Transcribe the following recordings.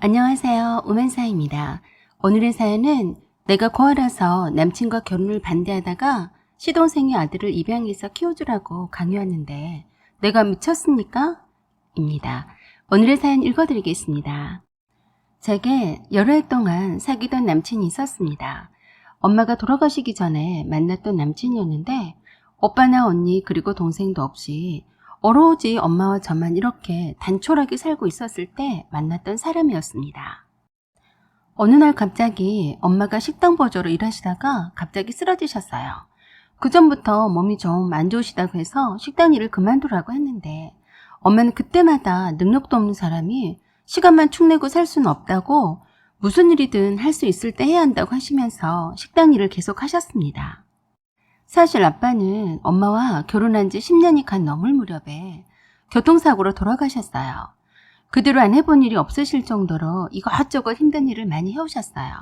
안녕하세요. 우멘사입니다. 오늘의 사연은 내가 고아라서 남친과 결혼을 반대하다가 시동생이 아들을 입양해서 키워주라고 강요하는데 내가 미쳤습니까? 입니다. 오늘의 사연 읽어드리겠습니다. 제게 여러 해 동안 사귀던 남친이 있었습니다. 엄마가 돌아가시기 전에 만났던 남친이었는데 오빠나 언니 그리고 동생도 없이 오로지 엄마와 저만 이렇게 단촐하게 살고 있었을 때 만났던 사람이었습니다. 어느 날 갑자기 엄마가 식당 보조로 일하시다가 갑자기 쓰러지셨어요. 그 전부터 몸이 좀 안 좋으시다고 해서 식당 일을 그만두라고 했는데 엄마는 그때마다 능력도 없는 사람이 시간만 축내고 살 수는 없다고 무슨 일이든 할 수 있을 때 해야 한다고 하시면서 식당 일을 계속 하셨습니다. 사실 아빠는 엄마와 결혼한 지 10년이 간 넘을 무렵에 교통사고로 돌아가셨어요. 그 뒤로 안 해본 일이 없으실 정도로 이것저것 힘든 일을 많이 해오셨어요.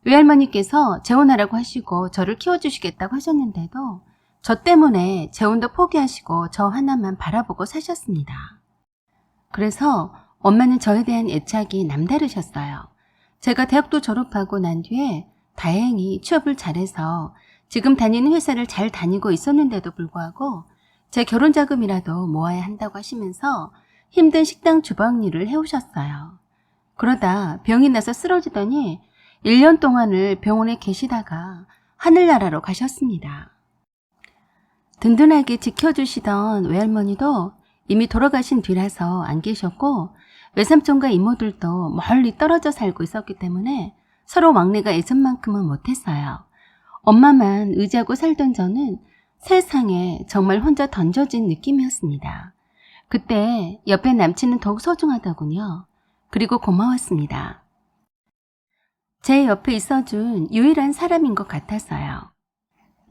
외할머니께서 재혼하라고 하시고 저를 키워주시겠다고 하셨는데도 저 때문에 재혼도 포기하시고 저 하나만 바라보고 사셨습니다. 그래서 엄마는 저에 대한 애착이 남다르셨어요. 제가 대학도 졸업하고 난 뒤에 다행히 취업을 잘해서 지금 다니는 회사를 잘 다니고 있었는데도 불구하고 제 결혼 자금이라도 모아야 한다고 하시면서 힘든 식당 주방 일을 해오셨어요. 그러다 병이 나서 쓰러지더니 1년 동안을 병원에 계시다가 하늘나라로 가셨습니다. 든든하게 지켜주시던 외할머니도 이미 돌아가신 뒤라서 안 계셨고 외삼촌과 이모들도 멀리 떨어져 살고 있었기 때문에 서로 왕래가 예전만큼은 못했어요. 엄마만 의지하고 살던 저는 세상에 정말 혼자 던져진 느낌이었습니다. 그때 옆에 남친은 더욱 소중하더군요. 그리고 고마웠습니다. 제 옆에 있어준 유일한 사람인 것 같았어요.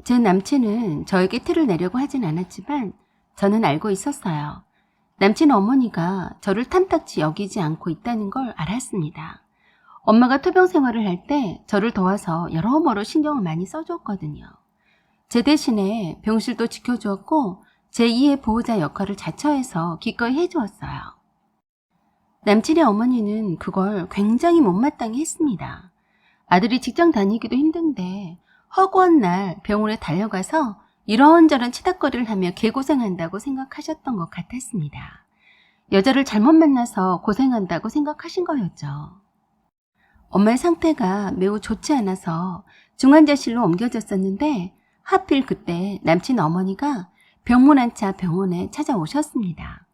제 남친은 저에게 티를 내려고 하진 않았지만 저는 알고 있었어요. 남친 어머니가 저를 탐탁지 여기지 않고 있다는 걸 알았습니다. 엄마가 투병 생활을 할 때 저를 도와서 여러모로 신경을 많이 써줬거든요. 제 대신에 병실도 지켜주었고 제2의 보호자 역할을 자처해서 기꺼이 해주었어요. 남친의 어머니는 그걸 굉장히 못마땅히 했습니다. 아들이 직장 다니기도 힘든데 허구한 날 병원에 달려가서 이런저런 치닥거리를 하며 개고생한다고 생각하셨던 것 같았습니다. 여자를 잘못 만나서 고생한다고 생각하신 거였죠. 엄마의 상태가 매우 좋지 않아서 중환자실로 옮겨졌었는데 하필 그때 남친 어머니가 병문안차 병원에 찾아오셨습니다.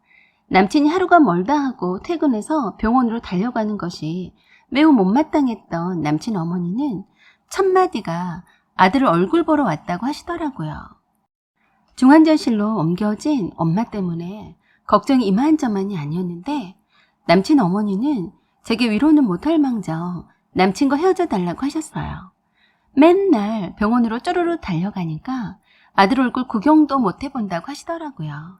남친이 하루가 멀다 하고 퇴근해서 병원으로 달려가는 것이 매우 못마땅했던 남친 어머니는 첫마디가 아들을 얼굴 보러 왔다고 하시더라고요. 중환자실로 옮겨진 엄마 때문에 걱정이 이만저만이 아니었는데 남친 어머니는 제게 위로는 못할 망정 남친과 헤어져 달라고 하셨어요. 맨날 병원으로 쪼르르 달려가니까 아들 얼굴 구경도 못 해본다고 하시더라고요.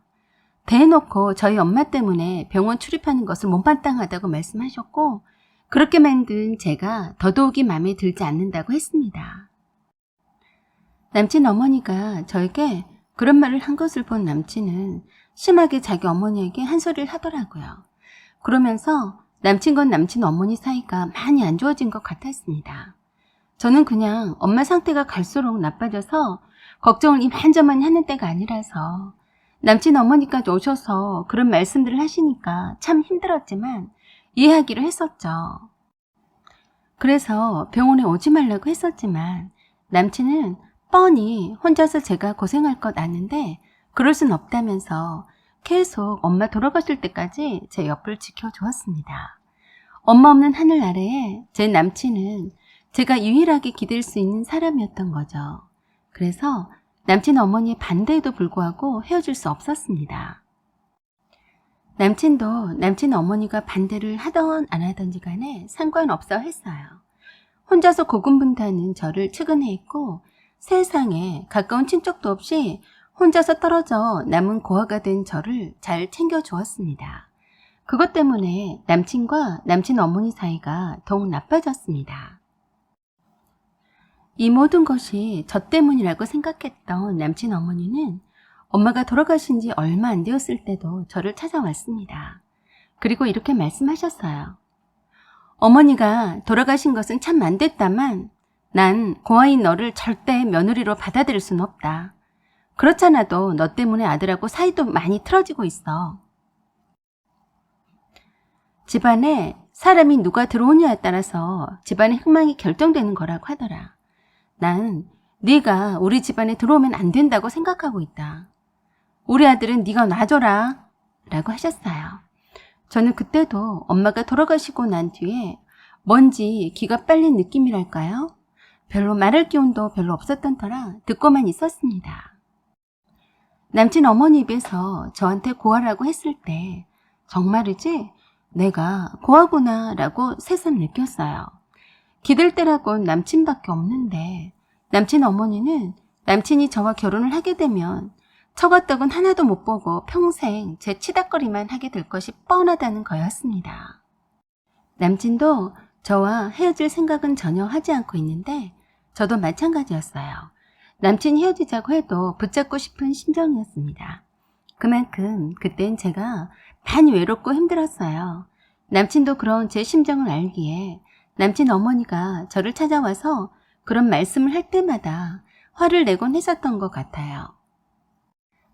대놓고 저희 엄마 때문에 병원 출입하는 것을 못마땅하다고 말씀하셨고 그렇게 만든 제가 더더욱이 마음에 들지 않는다고 했습니다. 남친 어머니가 저에게 그런 말을 한 것을 본 남친은 심하게 자기 어머니에게 한 소리를 하더라고요. 그러면서 남친과 남친 어머니 사이가 많이 안 좋아진 것 같았습니다. 저는 그냥 엄마 상태가 갈수록 나빠져서 걱정을 이만저만이 하는 때가 아니라서 남친 어머니까지 오셔서 그런 말씀들을 하시니까 참 힘들었지만 이해하기로 했었죠. 그래서 병원에 오지 말라고 했었지만 남친은 뻔히 혼자서 제가 고생할 것 아는데 그럴 순 없다면서 계속 엄마 돌아가실 때까지 제 옆을 지켜주었습니다. 엄마 없는 하늘 아래에 제 남친은 제가 유일하게 기댈 수 있는 사람이었던 거죠. 그래서 남친 어머니의 반대에도 불구하고 헤어질 수 없었습니다. 남친도 남친 어머니가 반대를 하던 안 하던지 간에 상관없어 했어요. 혼자서 고군분투하는 저를 측은해했고 세상에 가까운 친척도 없이 혼자서 떨어져 남은 고아가 된 저를 잘 챙겨주었습니다. 그것 때문에 남친과 남친 어머니 사이가 더욱 나빠졌습니다. 이 모든 것이 저 때문이라고 생각했던 남친 어머니는 엄마가 돌아가신 지 얼마 안 되었을 때도 저를 찾아왔습니다. 그리고 이렇게 말씀하셨어요. 어머니가 돌아가신 것은 참 안 됐다만 난 고아인 너를 절대 며느리로 받아들일 순 없다. 그렇잖아도 너 때문에 아들하고 사이도 많이 틀어지고 있어. 집안에 사람이 누가 들어오냐에 따라서 집안의 흥망이 결정되는 거라고 하더라. 난 네가 우리 집안에 들어오면 안 된다고 생각하고 있다. 우리 아들은 네가 놔줘라 라고 하셨어요. 저는 그때도 엄마가 돌아가시고 난 뒤에 뭔지 기가 빨린 느낌이랄까요? 별로 말할 기운도 별로 없었던 터라 듣고만 있었습니다. 남친 어머니 입에서 저한테 고아라고 했을 때 정말이지? 내가 고아구나 라고 새삼 느꼈어요. 기댈 때라곤 남친밖에 없는데 남친 어머니는 남친이 저와 결혼을 하게 되면 처가떡은 하나도 못 보고 평생 제 치닥거리만 하게 될 것이 뻔하다는 거였습니다. 남친도 저와 헤어질 생각은 전혀 하지 않고 있는데 저도 마찬가지였어요. 남친이 헤어지자고 해도 붙잡고 싶은 심정이었습니다. 그만큼 그땐 제가 많이 외롭고 힘들었어요. 남친도 그런 제 심정을 알기에 남친 어머니가 저를 찾아와서 그런 말씀을 할 때마다 화를 내곤 했었던 것 같아요.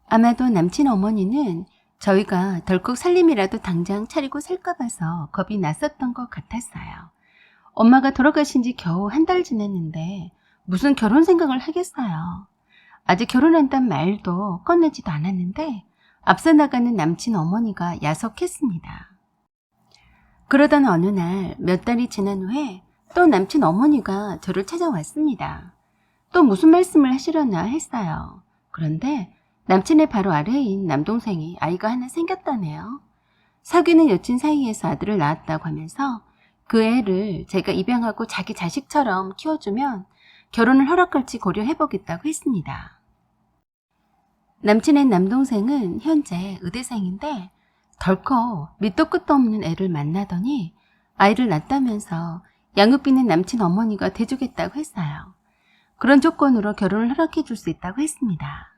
아마도 남친 어머니는 저희가 덜컥 살림이라도 당장 차리고 살까 봐서 겁이 났었던 것 같았어요. 엄마가 돌아가신 지 겨우 한 달 지났는데 무슨 결혼 생각을 하겠어요. 아직 결혼한단 말도 꺼내지도 않았는데 앞서 나가는 남친 어머니가 야속했습니다. 그러던 어느 날 몇 달이 지난 후에 또 남친 어머니가 저를 찾아왔습니다. 또 무슨 말씀을 하시려나 했어요. 그런데 남친의 바로 아래인 남동생이 아이가 하나 생겼다네요. 사귀는 여친 사이에서 아들을 낳았다고 하면서 그 애를 제가 입양하고 자기 자식처럼 키워주면 결혼을 허락할지 고려해보겠다고 했습니다. 남친의 남동생은 현재 의대생인데 덜컥 밑도 끝도 없는 애를 만나더니 아이를 낳았다면서 양육비는 남친 어머니가 대주겠다고 했어요. 그런 조건으로 결혼을 허락해 줄 수 있다고 했습니다.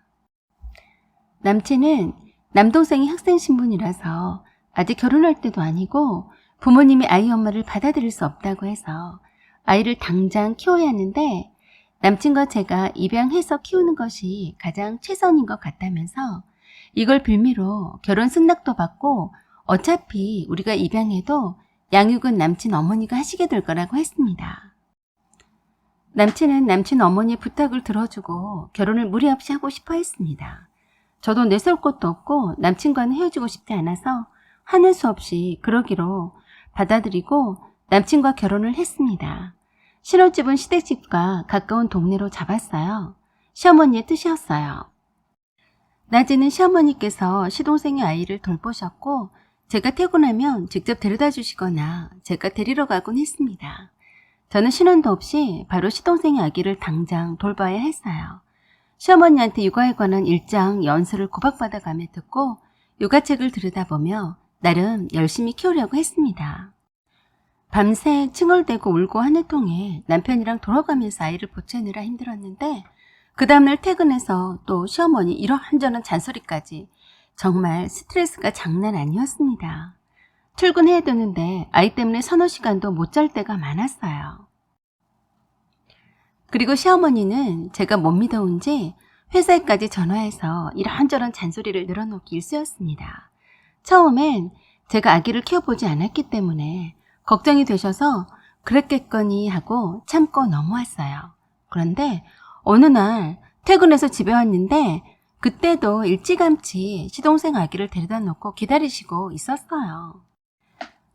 남친은 남동생이 학생 신분이라서 아직 결혼할 때도 아니고 부모님이 아이 엄마를 받아들일 수 없다고 해서 아이를 당장 키워야 하는데 남친과 제가 입양해서 키우는 것이 가장 최선인 것 같다면서 이걸 빌미로 결혼 승낙도 받고 어차피 우리가 입양해도 양육은 남친 어머니가 하시게 될 거라고 했습니다. 남친은 남친 어머니의 부탁을 들어주고 결혼을 무리 없이 하고 싶어 했습니다. 저도 내세울 것도 없고 남친과는 헤어지고 싶지 않아서 하는 수 없이 그러기로 받아들이고 남친과 결혼을 했습니다. 신혼집은 시댁집과 가까운 동네로 잡았어요. 시어머니의 뜻이었어요. 낮에는 시어머니께서 시동생의 아이를 돌보셨고 제가 퇴근하면 직접 데려다 주시거나 제가 데리러 가곤 했습니다. 저는 신혼도 없이 바로 시동생의 아기를 당장 돌봐야 했어요. 시어머니한테 육아에 관한 일장 연수를 구박받아가며 듣고 육아책을 들여다보며 나름 열심히 키우려고 했습니다. 밤새 칭얼대고 울고 하는 통에 남편이랑 돌아가면서 아이를 보채느라 힘들었는데 그 다음날 퇴근해서 또 시어머니 이런저런 잔소리까지 정말 스트레스가 장난 아니었습니다. 출근해야 되는데 아이 때문에 서너 시간도 못 잘 때가 많았어요. 그리고 시어머니는 제가 못 믿어온지 회사에까지 전화해서 이런저런 잔소리를 늘어놓기 일쑤였습니다. 처음엔 제가 아기를 키워보지 않았기 때문에 걱정이 되셔서 그랬겠거니 하고 참고 넘어왔어요. 그런데 어느 날 퇴근해서 집에 왔는데 그때도 일찌감치 시동생 아기를 데려다 놓고 기다리시고 있었어요.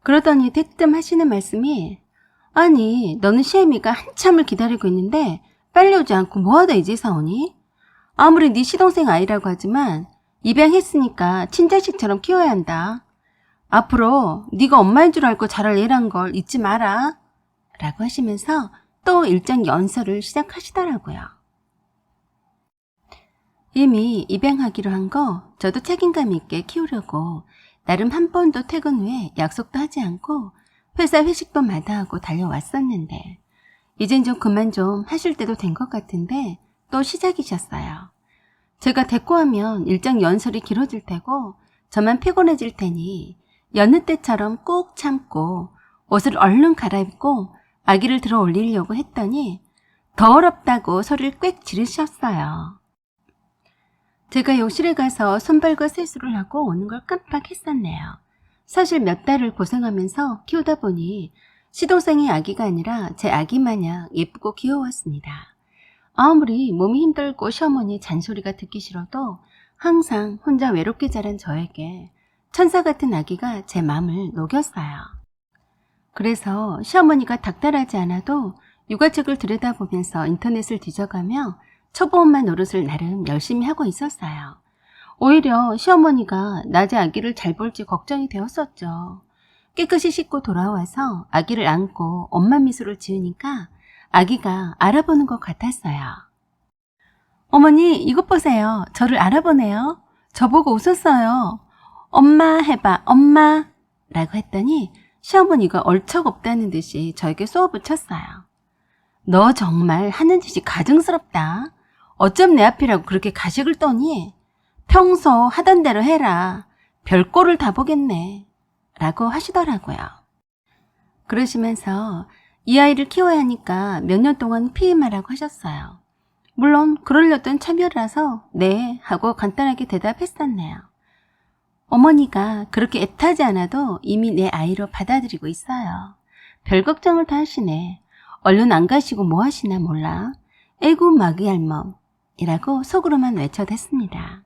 그러더니 대뜸 하시는 말씀이 아니 너는 시애미가 한참을 기다리고 있는데 빨리 오지 않고 뭐하다 이제서 오니? 아무리 네 시동생 아이라고 하지만 입양했으니까 친자식처럼 키워야 한다. 앞으로 네가 엄마인 줄 알고 자랄 애란 걸 잊지 마라 라고 하시면서 또 일장 연설을 시작하시더라고요. 이미 입양하기로 한 거 저도 책임감 있게 키우려고 나름 한 번도 퇴근 후에 약속도 하지 않고 회사 회식도 마다하고 달려왔었는데 이젠 좀 그만 좀 하실 때도 된 것 같은데 또 시작이셨어요. 제가 대꾸하면 일장 연설이 길어질 테고 저만 피곤해질 테니 여느 때처럼 꾹 참고 옷을 얼른 갈아입고 아기를 들어 올리려고 했더니 더럽다고 소리를 꽥 지르셨어요. 제가 욕실에 가서 손발과 세수를 하고 오는 걸 깜빡했었네요. 사실 몇 달을 고생하면서 키우다 보니 시동생의 아기가 아니라 제 아기 마냥 예쁘고 귀여웠습니다. 아무리 몸이 힘들고 시어머니 잔소리가 듣기 싫어도 항상 혼자 외롭게 자란 저에게 천사 같은 아기가 제 마음을 녹였어요. 그래서 시어머니가 닥달하지 않아도 육아책을 들여다보면서 인터넷을 뒤져가며 초보엄마 노릇을 나름 열심히 하고 있었어요. 오히려 시어머니가 낮에 아기를 잘 볼지 걱정이 되었었죠. 깨끗이 씻고 돌아와서 아기를 안고 엄마 미소를 지으니까 아기가 알아보는 것 같았어요. 어머니, 이것 보세요. 저를 알아보네요. 저보고 웃었어요. 엄마 해봐, 엄마 라고 했더니 시어머니가 얼척없다는 듯이 저에게 쏘아붙였어요. 너 정말 하는 짓이 가증스럽다. 어쩜 내 앞이라고 그렇게 가식을 떠니? 평소 하던 대로 해라. 별꼴을 다 보겠네. 라고 하시더라고요. 그러시면서 이 아이를 키워야 하니까 몇 년 동안 피임하라고 하셨어요. 물론 그러려던 참여라서 네 하고 간단하게 대답했었네요. 어머니가 그렇게 애타지 않아도 이미 내 아이로 받아들이고 있어요. 별 걱정을 다 하시네. 얼른 안 가시고 뭐 하시나 몰라. 에구 마귀 할멈 이라고 속으로만 외쳐댔습니다.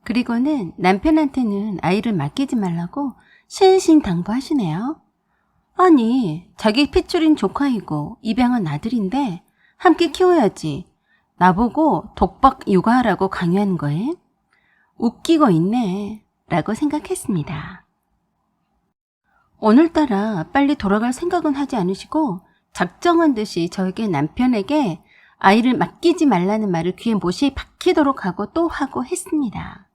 그리고는 남편한테는 아이를 맡기지 말라고 신신당부하시네요. 아니, 자기 핏줄인 조카이고 입양한 아들인데 함께 키워야지. 나보고 독박 육아하라고 강요하는 거에 웃기고 있네 라고 생각했습니다. 오늘따라 빨리 돌아갈 생각은 하지 않으시고 작정한 듯이 저에게 남편에게 아이를 맡기지 말라는 말을 귀에 못이 박히도록 하고 또 하고 했습니다.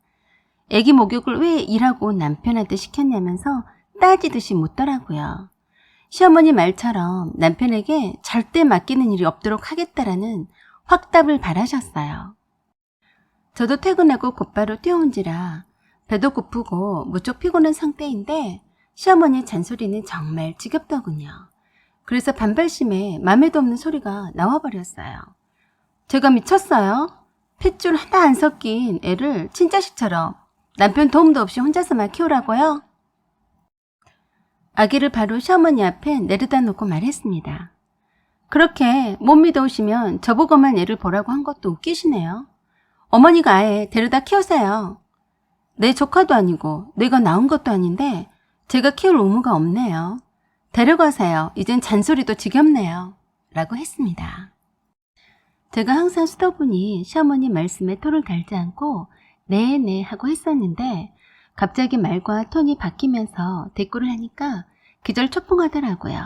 애기 목욕을 왜 일하고 온 남편한테 시켰냐면서 따지듯이 묻더라고요. 시어머니 말처럼 남편에게 절대 맡기는 일이 없도록 하겠다라는 확답을 바라셨어요. 저도 퇴근하고 곧바로 뛰어온지라 배도 고프고 무척 피곤한 상태인데 시어머니의 잔소리는 정말 지겹더군요. 그래서 반발심에 맘에도 없는 소리가 나와버렸어요. 제가 미쳤어요? 핏줄 하나 안 섞인 애를 친자식처럼 남편 도움도 없이 혼자서만 키우라고요? 아기를 바로 시어머니 앞에 내려다 놓고 말했습니다. 그렇게 못 믿어오시면 저보고만 애를 보라고 한 것도 웃기시네요. 어머니가 아예 데려다 키우세요. 내 조카도 아니고 내가 낳은 것도 아닌데 제가 키울 의무가 없네요. 데려가세요. 이젠 잔소리도 지겹네요. 라고 했습니다. 제가 항상 수더분이 시어머니 말씀에 토를 달지 않고 네네 하고 했었는데 갑자기 말과 톤이 바뀌면서 대꾸를 하니까 기절초풍하더라고요.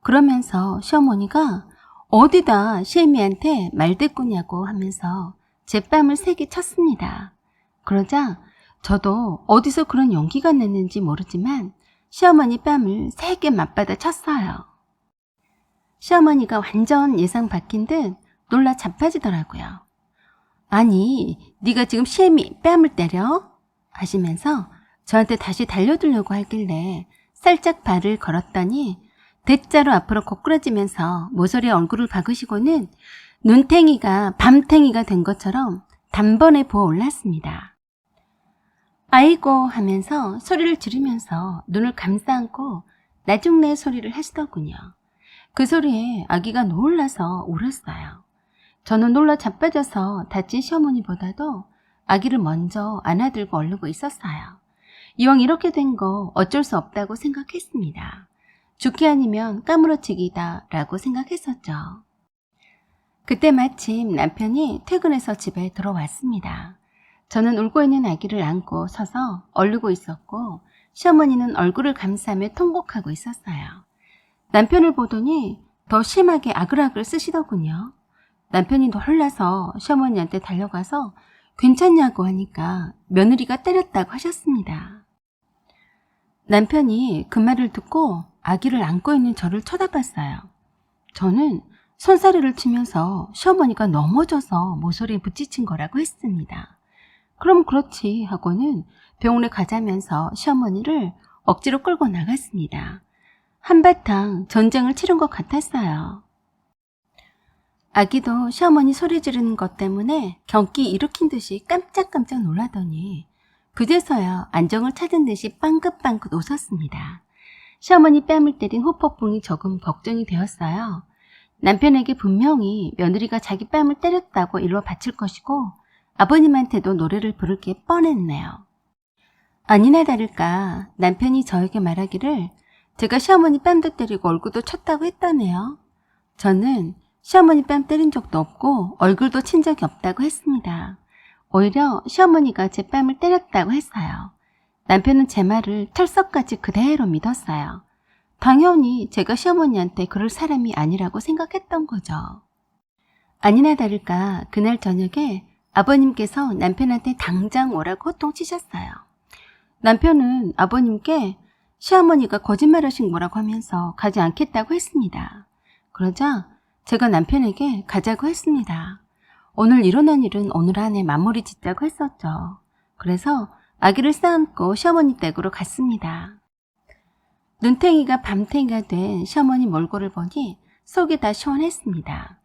그러면서 시어머니가 어디다 시애미한테 말대꾸냐고 하면서 제 뺨을 세게 쳤습니다. 그러자 저도 어디서 그런 용기가 났는지 모르지만 시어머니 뺨을 세게 맞받아 쳤어요. 시어머니가 완전 예상 바뀐 듯 놀라 자빠지더라고요. 아니, 네가 지금 시애미 뺨을 때려? 하시면서 저한테 다시 달려들려고 하길래 살짝 발을 걸었더니 대자로 앞으로 고꾸라지면서 모서리에 얼굴을 박으시고는 눈탱이가 밤탱이가 된 것처럼 단번에 부어올랐습니다. 아이고 하면서 소리를 지르면서 눈을 감싸 안고 나중내 소리를 하시더군요. 그 소리에 아기가 놀라서 울었어요. 저는 놀라 자빠져서 다친 시어머니보다도 아기를 먼저 안아들고 얼르고 있었어요. 이왕 이렇게 된 거 어쩔 수 없다고 생각했습니다. 죽기 아니면 까무러치기다 라고 생각했었죠. 그때 마침 남편이 퇴근해서 집에 들어왔습니다. 저는 울고 있는 아기를 안고 서서 얼르고 있었고 시어머니는 얼굴을 감싸며 통곡하고 있었어요. 남편을 보더니 더 심하게 아글아글 쓰시더군요. 남편이 놀라서 시어머니한테 달려가서 괜찮냐고 하니까 며느리가 때렸다고 하셨습니다. 남편이 그 말을 듣고 아기를 안고 있는 저를 쳐다봤어요. 저는 손사래를 치면서 시어머니가 넘어져서 모서리에 부딪힌 거라고 했습니다. 그럼 그렇지 하고는 병원에 가자면서 시어머니를 억지로 끌고 나갔습니다. 한바탕 전쟁을 치른 것 같았어요. 아기도 시어머니 소리 지르는 것 때문에 경기 일으킨 듯이 깜짝깜짝 놀라더니 그제서야 안정을 찾은 듯이 빵긋빵긋 웃었습니다. 시어머니 뺨을 때린 후폭풍이 조금 걱정이 되었어요. 남편에게 분명히 며느리가 자기 뺨을 때렸다고 일러 바칠 것이고 아버님한테도 노래를 부를 게 뻔했네요. 아니나 다를까 남편이 저에게 말하기를 제가 시어머니 뺨도 때리고 얼굴도 쳤다고 했다네요. 저는 시어머니 뺨 때린 적도 없고 얼굴도 친 적이 없다고 했습니다. 오히려 시어머니가 제 뺨을 때렸다고 했어요. 남편은 제 말을 털썩같이 그대로 믿었어요. 당연히 제가 시어머니한테 그럴 사람이 아니라고 생각했던 거죠. 아니나 다를까 그날 저녁에 아버님께서 남편한테 당장 오라고 호통치셨어요. 남편은 아버님께 시어머니가 거짓말하신 거라고 하면서 가지 않겠다고 했습니다. 그러자 제가 남편에게 가자고 했습니다. 오늘 일어난 일은 오늘 안에 마무리 짓자고 했었죠. 그래서 아기를 싸안고 시어머니 댁으로 갔습니다. 눈탱이가 밤탱이가 된 시어머니 몰골을 보니 속이 다 시원했습니다.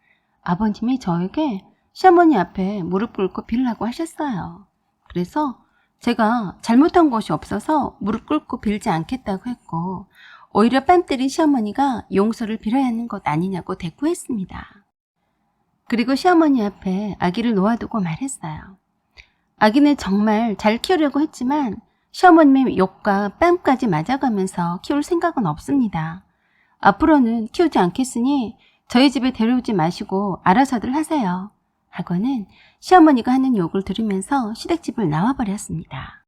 아버님이 저에게 시어머니 앞에 무릎 꿇고 빌라고 하셨어요. 그래서 제가 잘못한 것이 없어서 무릎 꿇고 빌지 않겠다고 했고 오히려 뺨 때린 시어머니가 용서를 빌어야 하는 것 아니냐고 대꾸했습니다. 그리고 시어머니 앞에 아기를 놓아두고 말했어요. 아기는 정말 잘 키우려고 했지만 시어머님의 욕과 뺨까지 맞아가면서 키울 생각은 없습니다. 앞으로는 키우지 않겠으니 저희 집에 데려오지 마시고 알아서들 하세요. 하고는 시어머니가 하는 욕을 들으면서 시댁집을 나와버렸습니다.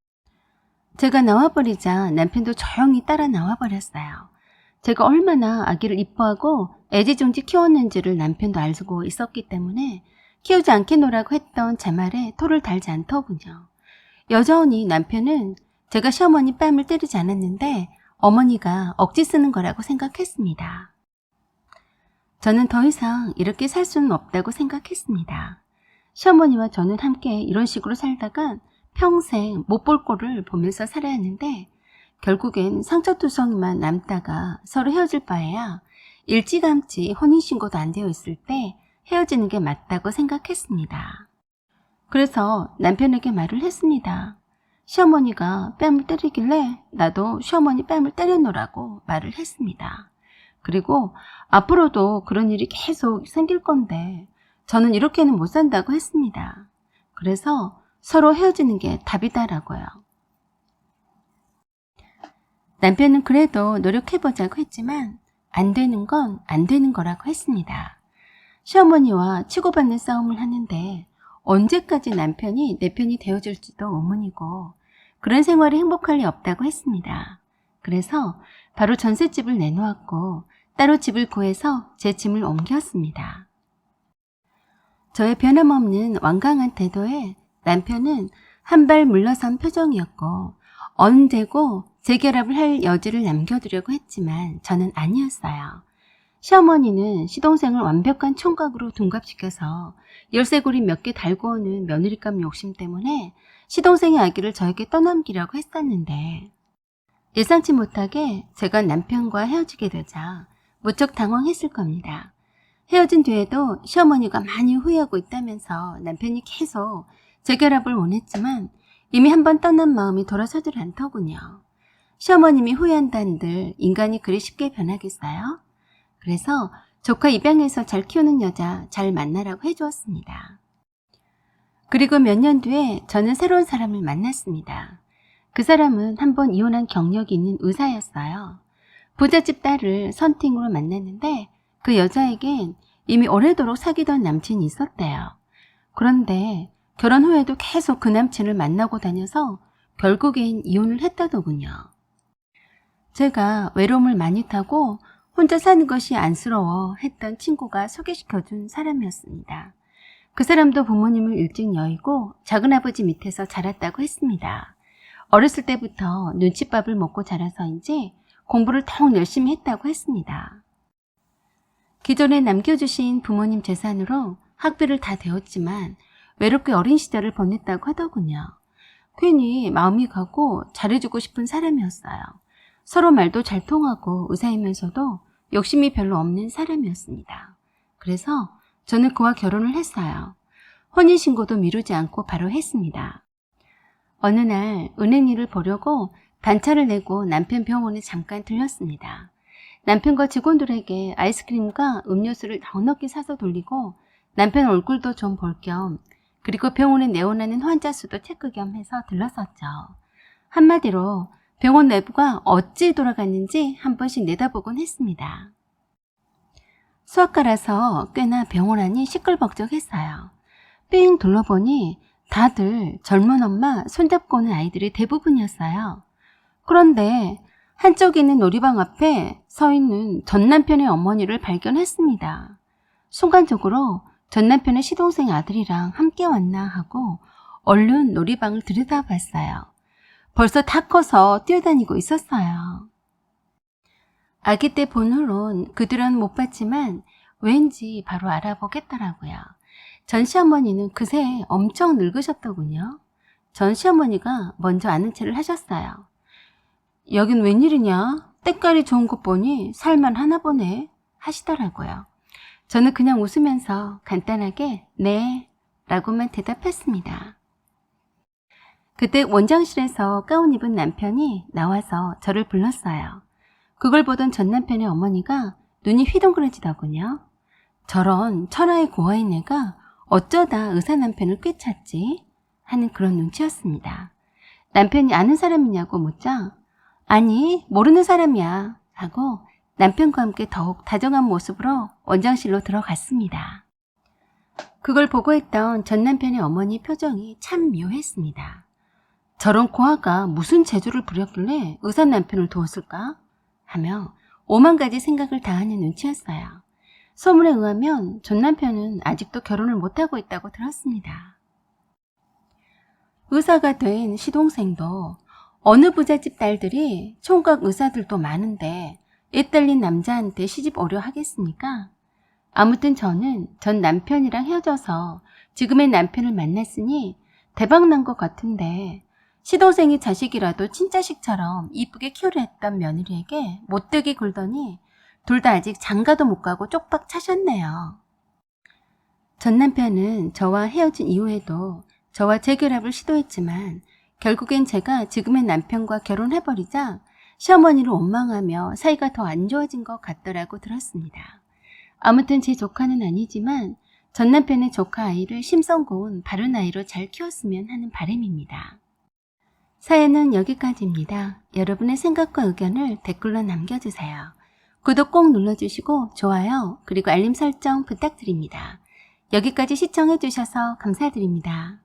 제가 나와버리자 남편도 조용히 따라 나와버렸어요. 제가 얼마나 아기를 이뻐하고 애지중지 키웠는지를 남편도 알고 있었기 때문에 키우지 않겠노라고 했던 제 말에 토를 달지 않더군요. 여전히 남편은 제가 시어머니 뺨을 때리지 않았는데 어머니가 억지 쓰는 거라고 생각했습니다. 저는 더 이상 이렇게 살 수는 없다고 생각했습니다. 시어머니와 저는 함께 이런 식으로 살다간 평생 못 볼 꼴을 보면서 살아야 하는데 결국엔 상처투성이만 남다가 서로 헤어질 바에야 일찌감치 혼인신고도 안 되어 있을 때 헤어지는 게 맞다고 생각했습니다. 그래서 남편에게 말을 했습니다. 시어머니가 뺨을 때리길래 나도 시어머니 뺨을 때려놓으라고 말을 했습니다. 그리고 앞으로도 그런 일이 계속 생길 건데 저는 이렇게는 못 산다고 했습니다. 그래서 서로 헤어지는 게 답이다라고요. 남편은 그래도 노력해보자고 했지만 안 되는 건 안 되는 거라고 했습니다. 시어머니와 치고받는 싸움을 하는데 언제까지 남편이 내 편이 되어줄지도 의문이고 그런 생활이 행복할 리 없다고 했습니다. 그래서 바로 전셋집을 내놓았고 따로 집을 구해서 제 짐을 옮겼습니다. 저의 변함없는 완강한 태도에 남편은 한 발 물러선 표정이었고 언제고 재결합을 할 여지를 남겨두려고 했지만 저는 아니었어요. 시어머니는 시동생을 완벽한 총각으로 둔갑시켜서 열쇠고리 몇 개 달고 오는 며느리감 욕심 때문에 시동생의 아기를 저에게 떠넘기려고 했었는데 예상치 못하게 제가 남편과 헤어지게 되자 무척 당황했을 겁니다. 헤어진 뒤에도 시어머니가 많이 후회하고 있다면서 남편이 계속 재결합을 원했지만 이미 한번 떠난 마음이 돌아서질 않더군요. 시어머님이 후회한다는들 인간이 그리 쉽게 변하겠어요? 그래서 조카 입양해서 잘 키우는 여자 잘 만나라고 해주었습니다. 그리고 몇 년 뒤에 저는 새로운 사람을 만났습니다. 그 사람은 한번 이혼한 경력이 있는 의사였어요. 부잣집 딸을 선팅으로 만났는데 그 여자에겐 이미 오래도록 사귀던 남친이 있었대요. 그런데 결혼 후에도 계속 그 남친을 만나고 다녀서 결국엔 이혼을 했다더군요. 제가 외로움을 많이 타고 혼자 사는 것이 안쓰러워 했던 친구가 소개시켜준 사람이었습니다. 그 사람도 부모님을 일찍 여의고 작은아버지 밑에서 자랐다고 했습니다. 어렸을 때부터 눈칫밥을 먹고 자라서인지 공부를 더욱 열심히 했다고 했습니다. 기존에 남겨주신 부모님 재산으로 학비를 다 대었지만 외롭게 어린 시절을 보냈다고 하더군요. 괜히 마음이 가고 잘해주고 싶은 사람이었어요. 서로 말도 잘 통하고 의사이면서도 욕심이 별로 없는 사람이었습니다. 그래서 저는 그와 결혼을 했어요. 혼인신고도 미루지 않고 바로 했습니다. 어느 날 은행 일을 보려고 반차를 내고 남편 병원에 잠깐 들렸습니다. 남편과 직원들에게 아이스크림과 음료수를 넉넉히 사서 돌리고 남편 얼굴도 좀 볼 겸, 그리고 병원에 내원하는 환자 수도 체크 겸 해서 들렀었죠. 한마디로 병원 내부가 어찌 돌아갔는지 한 번씩 내다보곤 했습니다. 수학과라서 꽤나 병원 안이 시끌벅적했어요. 삥 둘러보니 다들 젊은 엄마 손잡고 오는 아이들이 대부분이었어요. 그런데 한쪽에 있는 놀이방 앞에 서 있는 전 남편의 어머니를 발견했습니다. 순간적으로 전 남편의 시동생 아들이랑 함께 왔나 하고 얼른 놀이방을 들여다봤어요. 벌써 다 커서 뛰어다니고 있었어요. 아기 때 본 후론 그들은 못 봤지만 왠지 바로 알아보겠더라고요. 전 시어머니는 그새 엄청 늙으셨더군요. 전 시어머니가 먼저 아는 체를 하셨어요. 여긴 웬일이냐? 때깔이 좋은 것 보니 살만하나 보네 하시더라고요. 저는 그냥 웃으면서 간단하게 네 라고만 대답했습니다. 그때 원장실에서 가운 입은 남편이 나와서 저를 불렀어요. 그걸 보던 전 남편의 어머니가 눈이 휘둥그레지더군요. 저런 천하의 고아인 애가 어쩌다 의사 남편을 꿰찼지? 하는 그런 눈치였습니다. 남편이 아는 사람이냐고 묻자 아니 모르는 사람이야 하고 남편과 함께 더욱 다정한 모습으로 원장실로 들어갔습니다. 그걸 보고 있던 전 남편의 어머니 표정이 참 묘했습니다. 저런 고아가 무슨 재주를 부렸길래 의사 남편을 두었을까? 하며 오만 가지 생각을 다하는 눈치였어요. 소문에 의하면 전 남편은 아직도 결혼을 못하고 있다고 들었습니다. 의사가 된 시동생도 어느 부잣집 딸들이 총각 의사들도 많은데 애 딸린 남자한테 시집 오려 하겠습니까? 아무튼 저는 전 남편이랑 헤어져서 지금의 남편을 만났으니 대박난 것 같은데 시동생이 자식이라도 친자식처럼 이쁘게 키우려 했던 며느리에게 못되게 굴더니 둘 다 아직 장가도 못 가고 쪽박 차셨네요. 전 남편은 저와 헤어진 이후에도 저와 재결합을 시도했지만 결국엔 제가 지금의 남편과 결혼해버리자 시어머니를 원망하며 사이가 더 안 좋아진 것 같더라고 들었습니다. 아무튼 제 조카는 아니지만 전 남편의 조카 아이를 심성 고운 바른 아이로 잘 키웠으면 하는 바람입니다. 사연은 여기까지입니다. 여러분의 생각과 의견을 댓글로 남겨주세요. 구독 꼭 눌러주시고 좋아요 그리고 알림 설정 부탁드립니다. 여기까지 시청해주셔서 감사드립니다.